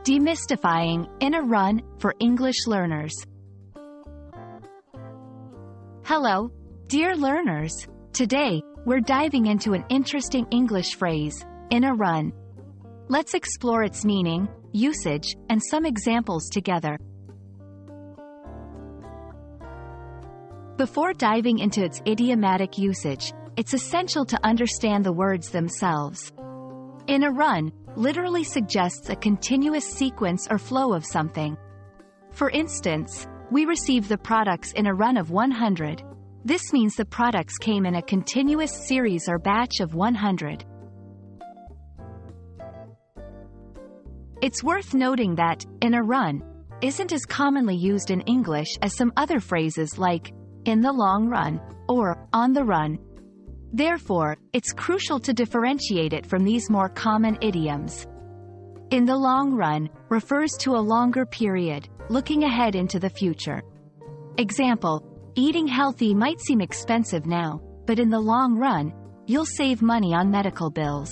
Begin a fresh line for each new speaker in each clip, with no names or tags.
Demystifying in a Run for English Learners. Hello, dear learners. Today, we're diving into an interesting English phrase, in a run. Let's explore its meaning, usage, and some examples together. Before diving into its idiomatic usage, it's essential to understand the words themselves. In a run literally suggests a continuous sequence or flow of something. For instance, we receive the products in a run of 100. This means the products came in a continuous series or batch of 100. It's worth noting that, in a run, isn't as commonly used in English as some other phrases like, in the long run, or, on the run. Therefore, it's crucial to differentiate it from these more common idioms. In the long run refers to a longer period, looking ahead into the future. Example, eating healthy might seem expensive now, but in the long run, you'll save money on medical bills.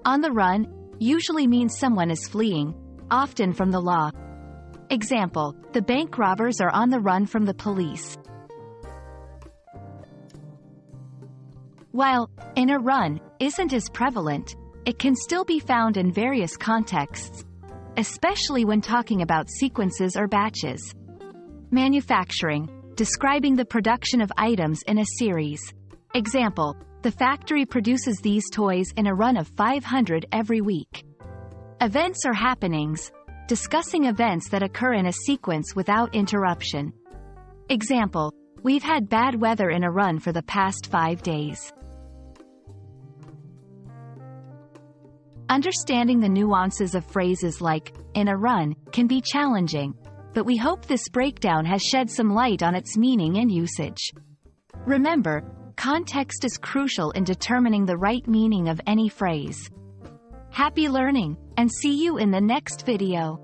On the run usually means someone is fleeing, often from the law. Example, the bank robbers are on the run from the police. While in a run isn't as prevalent, it can still be found in various contexts, especially when talking about sequences or batches. Manufacturing, describing the production of items in a series. Example, the factory produces these toys in a run of 500 every week. Events or happenings, discussing events that occur in a sequence without interruption. Example, we've had bad weather in a run for the past 5 days. Understanding the nuances of phrases like, in a run, can be challenging, but we hope this breakdown has shed some light on its meaning and usage. Remember, context is crucial in determining the right meaning of any phrase. Happy learning, and see you in the next video.